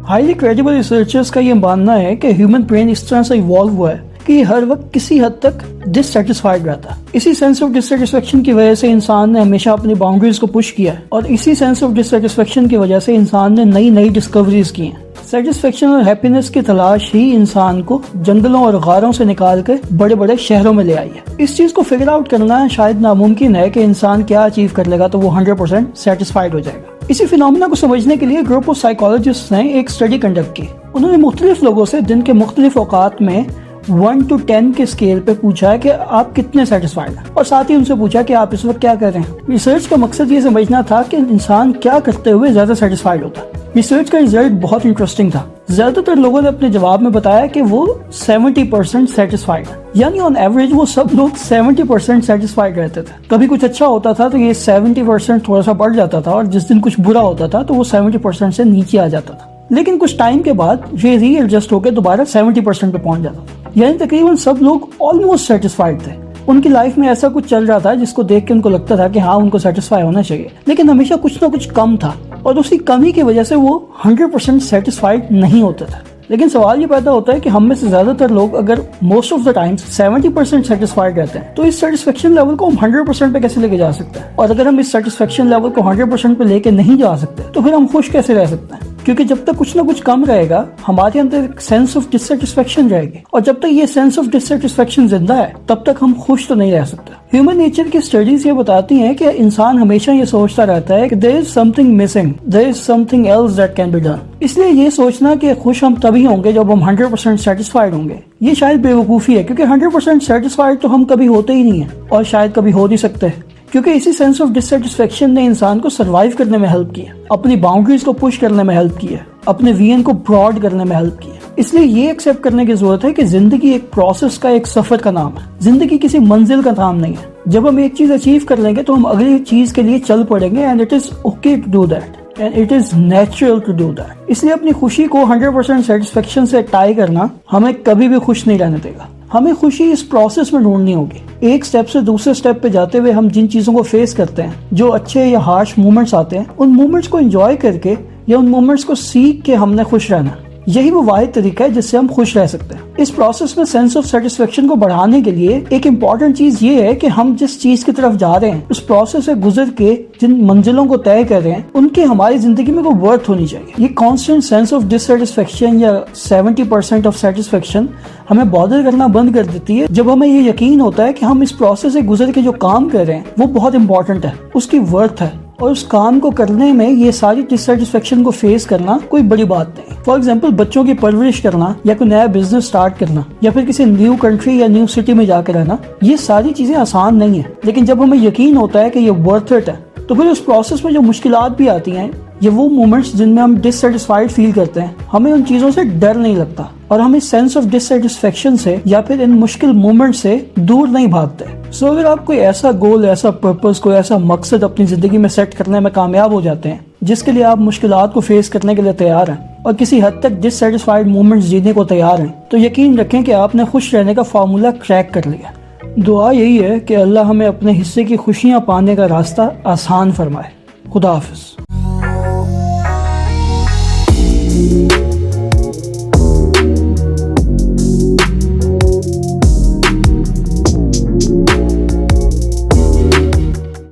Highly credible researchers का ये मानना है कि ह्यूमन ब्रेन इस तरह से इवॉल्व हुआ है कि ये हर वक्त किसी हद तक डिससेटिस्फाइड रहता है। इसी सेंस ऑफ डिससेटिस्फेक्शन की वजह से इंसान ने हमेशा अपनी बाउंड्रीज को पुश किया है और इसी सेंस ऑफ डिससेटिस्फेक्शन की वजह से इंसान ने नई नई डिस्कवरीज की हैं। सेटिस्फेक्शन और हैप्पीनेस की तलाश ही इंसान को जंगलों और गारों से निकाल कर बड़े बड़े शहरों में ले आई है। इस चीज को फिगर आउट करना शायद नामुमकिन है कि इंसान क्या अचीव कर लेगा तो वो 100% सेटिस्फाइड हो जाएगा। इसी फिनोमेना को समझने के लिए ग्रुप ऑफ साइकोलॉजिस्ट ने एक स्टडी कंडक्ट की। उन्होंने मुख्तलिफ लोगों से दिन के मुख्तलिफ औकात में 1 to 10 के स्केल पे पूछा है कि आप कितने सेटिस्फाइड हैं और साथ ही उनसे पूछा कि आप इस वक्त क्या कर रहे हैं। रिसर्च का मकसद ये समझना था कि इंसान क्या करते हुए ज्यादा सेटिस्फाइड होता है। रिसर्च का रिजल्ट बहुत इंटरेस्टिंग था। ज्यादातर लोगों ने अपने जवाब में बताया कि वो 70% सेटिस्फाइड है, यानी ऑन एवरेज वो सब लोग 70% सेटिस्फाइड रहते थे। कभी कुछ अच्छा होता था तो ये 70% थोड़ा सा बढ़ जाता था और जिस दिन कुछ बुरा होता था तो वो 70% से नीचे आ जाता था। लेकिन कुछ टाइम के बाद ये रीएडजस्ट होकर दोबारा 70% पे पहुंच जाता था, यानी तकरीबन सब लोग ऑलमोस्ट सेटिस्फाइड थे। उनकी लाइफ में ऐसा कुछ चल रहा था जिसको देख के उनको लगता था कि हाँ उनको सेटिस्फाई होना चाहिए, लेकिन हमेशा कुछ ना कुछ कम था और उसी कमी की वजह से वो 100% सेटिस्फाइड नहीं होते थे। लेकिन सवाल ये पैदा होता है कि हम में से ज्यादातर लोग अगर most of the time 70% satisfied रहते हैं तो इस सेटिस्फेक्शन लेवल को हम 100% पे कैसे लेके जा सकते हैं? और अगर हम इस सेटिस्फेक्शन लेवल को 100% पे लेके नहीं जा सकते तो फिर हम खुश कैसे रह सकते हैं? क्योंकि जब तक कुछ ना कुछ कम रहेगा हमारे अंदर एक सेंस ऑफ डिससेटिस्फेक्शन रहेगी और जब तक ये सेंस ऑफ डिससेटिस्फेक्शन जिंदा है तब तक हम खुश तो नहीं रह सकते। ह्यूमन नेचर की स्टडीज ये बताती हैं कि इंसान हमेशा ये सोचता रहता है कि there is something missing, there is something else that can be done. इसलिए ये सोचना कि खुश हम तभी होंगे जब हम 100% सेटिस्फाइड होंगे, ये शायद बेवकूफी है, क्योंकि 100% सेटिस्फाइड तो हम कभी होते ही नहीं है और शायद कभी हो नहीं सकते, क्योंकि इसी सेंस ऑफ डिससेटिस्फेक्शन ने इंसान को सरवाइव करने में हेल्प किया, अपनी बाउंड्रीज को पुश करने में हेल्प किया, अपने विजन को ब्रॉड करने में हेल्प किया। इसलिए ये एक्सेप्ट करने की जरूरत है कि जिंदगी एक प्रोसेस का, एक सफर का नाम है। जिंदगी किसी मंजिल का नाम नहीं है। जब हम एक चीज अचीव कर लेंगे तो हम अगली चीज के लिए चल पड़ेंगे and it is okay to do that and it is natural to do that. इसलिए अपनी खुशी को 100% सेटिस्फेक्शन से टाई करना हमें कभी भी खुश नहीं रहने देगा। हमें खुशी इस प्रोसेस में ढूंढनी होगी। एक स्टेप से दूसरे स्टेप पे जाते हुए हम जिन चीजों को फेस करते हैं, जो अच्छे या हार्श मोमेंट्स आते हैं, उन मोमेंट्स को एंजॉय करके या उन मोमेंट्स को सीख के हमने खुश रहना। यही वो वाहिद तरीका है जिससे हम खुश रह सकते हैं। इस प्रोसेस में सेंस ऑफ सेटिस्फेक्शन को बढ़ाने के लिए एक इम्पॉर्टेंट चीज ये है कि हम जिस चीज की तरफ जा रहे हैं उस प्रोसेस से गुजर के जिन मंजिलों को तय कर रहे हैं उनकी हमारी जिंदगी में कोई वर्थ होनी चाहिए। ये कॉन्स्टेंट सेंस ऑफ डिससेटिस्फेक्शन या 70% ऑफ सेटिस्फेक्शन हमें बॉदर करना बंद कर देती है जब हमें ये यकीन होता है कि हम इस प्रोसेस से गुजर के जो काम कर रहे हैं वो बहुत इंपॉर्टेंट है, उसकी वर्थ है और उस काम को करने में ये सारी डिससेटिस्फेक्शन को फेस करना कोई बड़ी बात नहीं। फॉर एग्जाम्पल, बच्चों की परवरिश करना या कोई नया बिजनेस स्टार्ट करना या फिर किसी न्यू कंट्री या न्यू सिटी में जाकर रहना, ये सारी चीजें आसान नहीं है। लेकिन जब हमें यकीन होता है कि ये वर्थ इट है तो फिर उस प्रोसेस में जो मुश्किलात भी आती हैं, ये वो मोमेंट्स जिनमें हम डिससेटिस्फाइड फील करते हैं, हमें उन चीजों से डर नहीं लगता और हम इस सेंस ऑफ डिससेटिस्फेक्शन से या फिर इन मुश्किल मोमेंट से दूर नहीं भागते। सो अगर आप कोई ऐसा गोल, ऐसा पर्पस, कोई ऐसा मकसद अपनी जिंदगी में सेट करने में कामयाब हो जाते हैं जिसके लिए आप मुश्किलात को फेस करने के लिए तैयार हैं और किसी हद तक डिससेटिस्फाइड मोमेंट्स जीने को तैयार हैं, तो यकीन रखें कि आपने खुश रहने का फार्मूला क्रैक कर लिया। दुआ यही है कि अल्लाह हमें अपने हिस्से की खुशियां पाने का रास्ता आसान फरमाए। खुदा हाफिज।